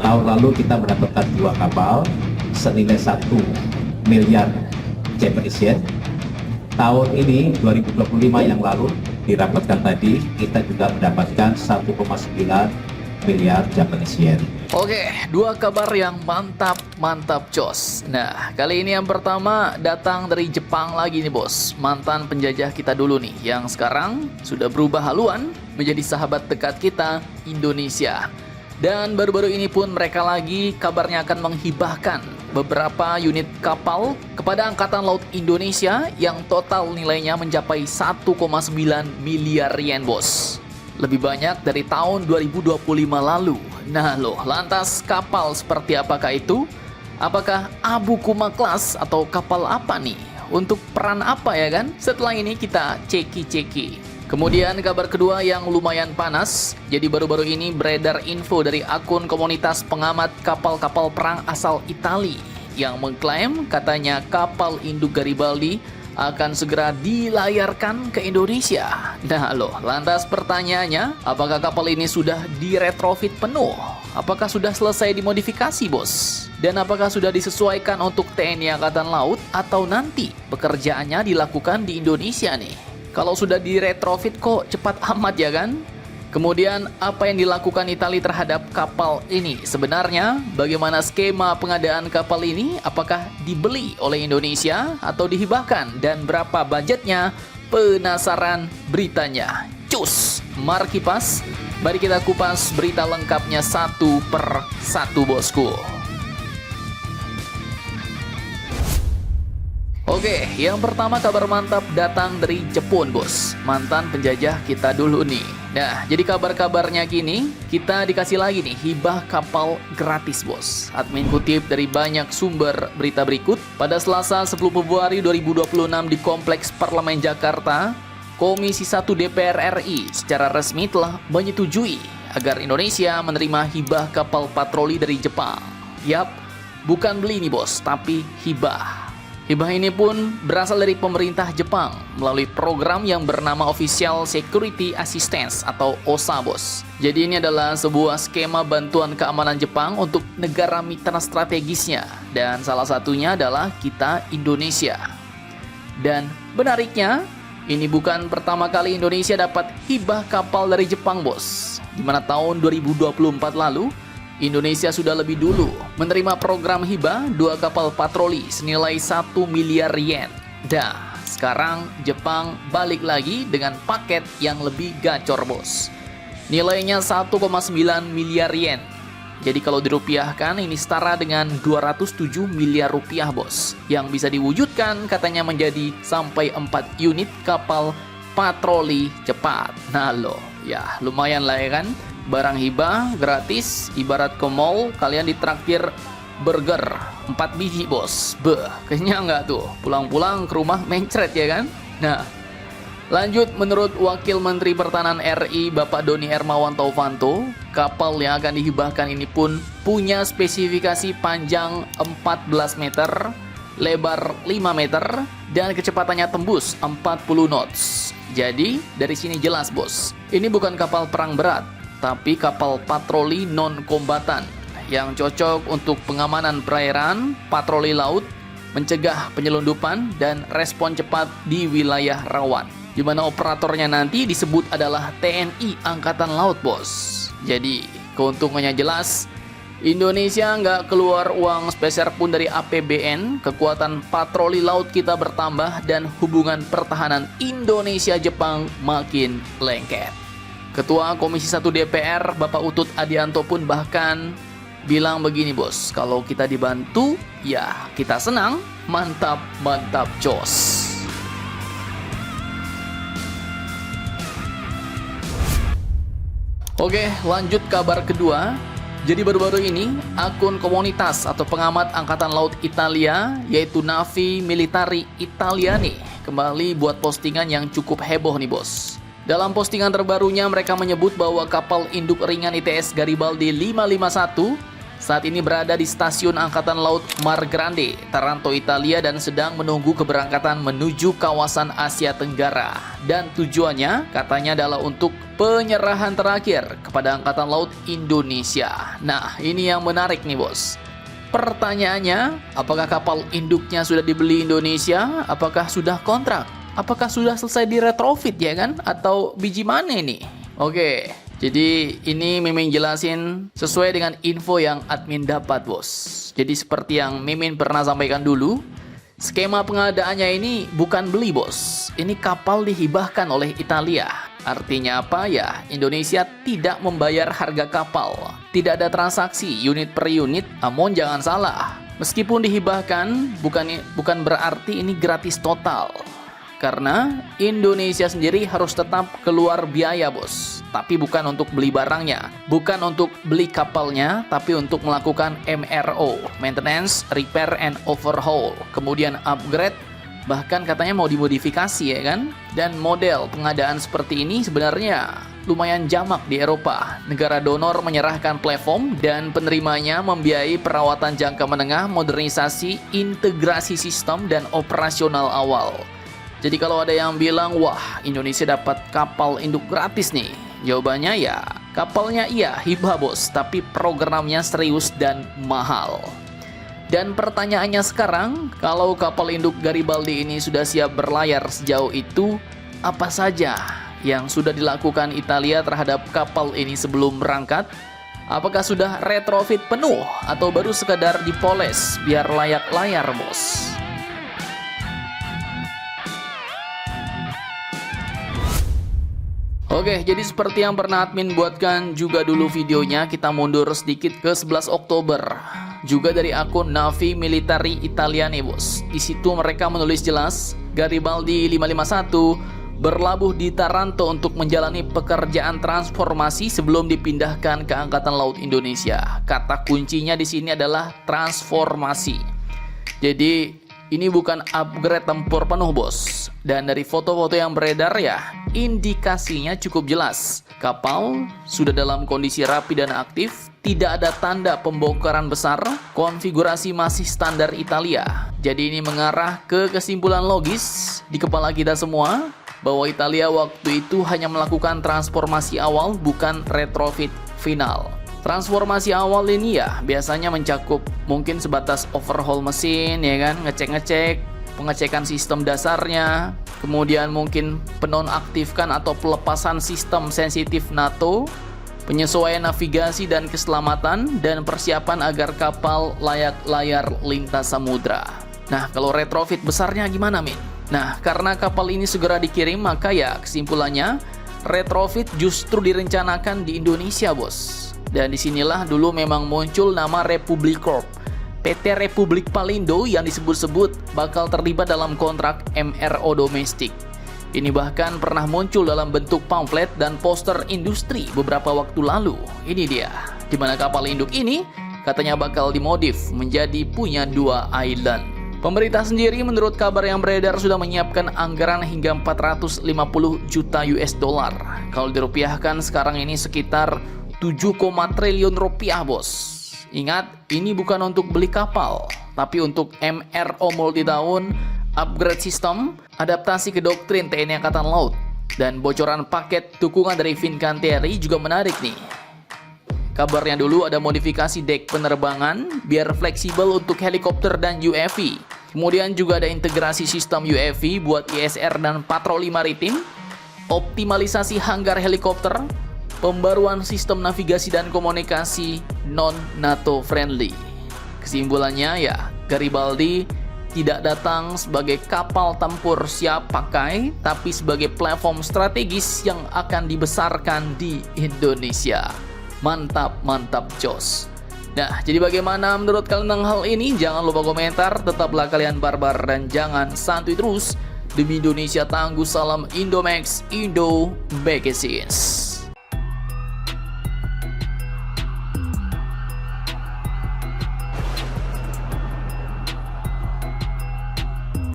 tahun lalu kita mendapatkan 2 kapal senilai 1 miliar Japanese yen. Tahun ini 2025 yang lalu dirapatkan tadi, kita juga mendapatkan 1,9 miliar Japanese yen. Oke, 2 kabar yang mantap jos. Nah, kali ini yang pertama datang dari Jepang lagi nih bos. Mantan penjajah kita dulu nih, yang sekarang sudah berubah haluan menjadi sahabat dekat kita, Indonesia. Dan baru-baru ini pun mereka lagi kabarnya akan menghibahkan beberapa unit kapal kepada Angkatan Laut Indonesia yang total nilainya mencapai 1,9 miliar yen bos. Lebih banyak dari tahun 2025 lalu. Nah loh, lantas kapal seperti apakah itu? Apakah Abu Kuma Class atau kapal apa nih? Untuk peran apa ya kan? Setelah ini kita ceki-ceki. Kemudian kabar kedua yang lumayan panas. Jadi baru-baru ini beredar info dari akun komunitas pengamat kapal-kapal perang asal Italia yang mengklaim katanya kapal induk Garibaldi akan segera dilayarkan ke Indonesia. Nah loh, lantas pertanyaannya, apakah kapal ini sudah diretrofit penuh? Apakah sudah selesai dimodifikasi bos? Dan apakah sudah disesuaikan untuk TNI Angkatan Laut atau nanti pekerjaannya dilakukan di Indonesia nih? Kalau sudah diretrofit kok cepat amat ya kan? Kemudian apa yang dilakukan Italia terhadap kapal ini? Sebenarnya bagaimana skema pengadaan kapal ini? Apakah dibeli oleh Indonesia atau dihibahkan? Dan berapa budgetnya? Penasaran beritanya? Cus! Mari kipas, mari kita kupas berita lengkapnya satu per satu bosku. Oke, yang pertama kabar mantap datang dari Jepun bos. Mantan penjajah kita dulu nih. Nah, jadi kabar-kabarnya gini, kita dikasih lagi nih hibah kapal gratis bos. Admin kutip dari banyak sumber berita berikut. Pada Selasa 10 Februari 2026 di Kompleks Parlemen Jakarta, Komisi 1 DPR RI secara resmi telah menyetujui agar Indonesia menerima hibah kapal patroli dari Jepang. Yap, bukan beli nih bos, tapi hibah. Hibah ini pun berasal dari pemerintah Jepang melalui program yang bernama Official Security Assistance atau OSA bos. Jadi ini adalah sebuah skema bantuan keamanan Jepang untuk negara mitra strategisnya. Dan salah satunya adalah kita Indonesia. Dan menariknya, ini bukan pertama kali Indonesia dapat hibah kapal dari Jepang bos. Di mana tahun 2024 lalu, Indonesia sudah lebih dulu menerima program hibah 2 kapal patroli senilai 1 miliar yen. Dan sekarang Jepang balik lagi dengan paket yang lebih gacor bos. Nilainya 1,9 miliar yen. Jadi kalau dirupiahkan ini setara dengan 207 miliar rupiah bos. Yang bisa diwujudkan katanya menjadi sampai 4 unit kapal patroli cepat. Nah loh, ya lumayan lah ya kan. Barang hibah gratis, ibarat ke mall kalian ditraktir burger 4 biji bos. Beh, kenyang nggak tuh? Pulang-pulang ke rumah mencret ya kan? Nah, lanjut menurut Wakil Menteri Pertahanan RI Bapak Doni Hermawan Taufanto, kapal yang akan dihibahkan ini pun punya spesifikasi panjang 14 meter, lebar 5 meter, dan kecepatannya tembus 40 knots. Jadi dari sini jelas bos, ini bukan kapal perang berat, tapi kapal patroli non-kombatan yang cocok untuk pengamanan perairan, patroli laut, mencegah penyelundupan, dan respon cepat di wilayah rawan. Di mana operatornya nanti disebut adalah TNI Angkatan Laut bos. Jadi keuntungannya jelas, Indonesia nggak keluar uang sepeser pun dari APBN, kekuatan patroli laut kita bertambah, dan hubungan pertahanan Indonesia-Jepang makin lengket. Ketua Komisi 1 DPR Bapak Utut Adianto pun bahkan bilang begini bos, kalau kita dibantu ya kita senang, mantap jos. Oke, lanjut kabar kedua. Jadi baru-baru ini akun komunitas atau pengamat Angkatan Laut Italia yaitu Navi Militari Italiani kembali buat postingan yang cukup heboh nih bos. Dalam postingan terbarunya mereka menyebut bahwa kapal induk ringan ITS Garibaldi 551 saat ini berada di Stasiun Angkatan Laut Mar Grande, Taranto, Italia dan sedang menunggu keberangkatan menuju kawasan Asia Tenggara. Dan tujuannya katanya adalah untuk penyerahan terakhir kepada Angkatan Laut Indonesia. Nah, ini yang menarik nih bos. Pertanyaannya, apakah kapal induknya sudah dibeli Indonesia? Apakah sudah kontrak? Apakah sudah selesai di retrofit ya kan? Atau biji mana ini? Oke, jadi ini Mimin jelasin sesuai dengan info yang admin dapat bos. Jadi seperti yang Mimin pernah sampaikan dulu, skema pengadaannya ini bukan beli bos. Ini kapal dihibahkan oleh Italia. Artinya apa ya? Indonesia tidak membayar harga kapal. Tidak ada transaksi unit per unit. Namun jangan salah, meskipun dihibahkan bukan berarti ini gratis total. Karena Indonesia sendiri harus tetap keluar biaya bos. Tapi bukan untuk beli barangnya, bukan untuk beli kapalnya, tapi untuk melakukan MRO, maintenance, repair and overhaul, kemudian upgrade. Bahkan katanya mau dimodifikasi ya kan. Dan model pengadaan seperti ini sebenarnya lumayan jamak di Eropa. Negara donor menyerahkan platform dan penerimanya membiayai perawatan jangka menengah, modernisasi, integrasi sistem, dan operasional awal. Jadi kalau ada yang bilang, wah Indonesia dapat kapal induk gratis nih, jawabannya ya, kapalnya iya hibah bos, tapi programnya serius dan mahal. Dan pertanyaannya sekarang, kalau kapal induk Garibaldi ini sudah siap berlayar sejauh itu, apa saja yang sudah dilakukan Italia terhadap kapal ini sebelum berangkat? Apakah sudah retrofit penuh atau baru sekadar dipoles biar layak layar bos? Oke, jadi seperti yang pernah admin buatkan juga dulu videonya, kita mundur sedikit ke 11 Oktober. Juga dari akun Navi Militari Italia nih bos. Di situ mereka menulis jelas, Garibaldi 551 berlabuh di Taranto untuk menjalani pekerjaan transformasi sebelum dipindahkan ke Angkatan Laut Indonesia. Kata kuncinya di sini adalah transformasi. Jadi ini bukan upgrade tempur penuh bos. Dan dari foto-foto yang beredar ya, indikasinya cukup jelas. Kapal sudah dalam kondisi rapi dan aktif, tidak ada tanda pembongkaran besar, konfigurasi masih standar Italia. Jadi ini mengarah ke kesimpulan logis di kepala kita semua, bahwa Italia waktu itu hanya melakukan transformasi awal, bukan retrofit final. Transformasi awal ini ya biasanya mencakup mungkin sebatas overhaul mesin ya kan, ngecek-ngecek, pengecekan sistem dasarnya, kemudian mungkin penonaktifkan atau pelepasan sistem sensitif NATO, penyesuaian navigasi dan keselamatan, dan persiapan agar kapal layak layar lintas samudra. Nah, kalau retrofit besarnya gimana, Min? Nah, karena kapal ini segera dikirim, maka ya kesimpulannya retrofit justru direncanakan di Indonesia, bos. Dan disinilah dulu memang muncul nama Republic Corp. PT Republik Palindo yang disebut-sebut bakal terlibat dalam kontrak MRO domestik. Ini bahkan pernah muncul dalam bentuk pamflet dan poster industri beberapa waktu lalu. Ini dia, di mana kapal induk ini katanya bakal dimodif menjadi punya 2 island. Pemerintah sendiri menurut kabar yang beredar sudah menyiapkan anggaran hingga 450 juta US dollar. Kalau dirupiahkan sekarang ini sekitar 7, triliun rupiah bos. Ingat, ini bukan untuk beli kapal, tapi untuk MRO multi tahun, upgrade sistem, adaptasi ke doktrin TNI Angkatan Laut, dan bocoran paket dukungan dari Fincantieri juga menarik nih. Kabarnya dulu ada modifikasi dek penerbangan biar fleksibel untuk helikopter dan UAV. Kemudian juga ada integrasi sistem UAV buat ISR dan patroli maritim, optimalisasi hanggar helikopter, pembaruan sistem navigasi dan komunikasi non-NATO friendly. Kesimpulannya ya, Garibaldi tidak datang sebagai kapal tempur siap pakai, tapi sebagai platform strategis yang akan dibesarkan di Indonesia. Mantap, mantap jos. Nah, jadi bagaimana menurut kalian tentang hal ini? Jangan lupa komentar, tetaplah kalian barbar dan jangan santuy terus. Demi Indonesia tangguh, salam Indomax, Indo Magazines.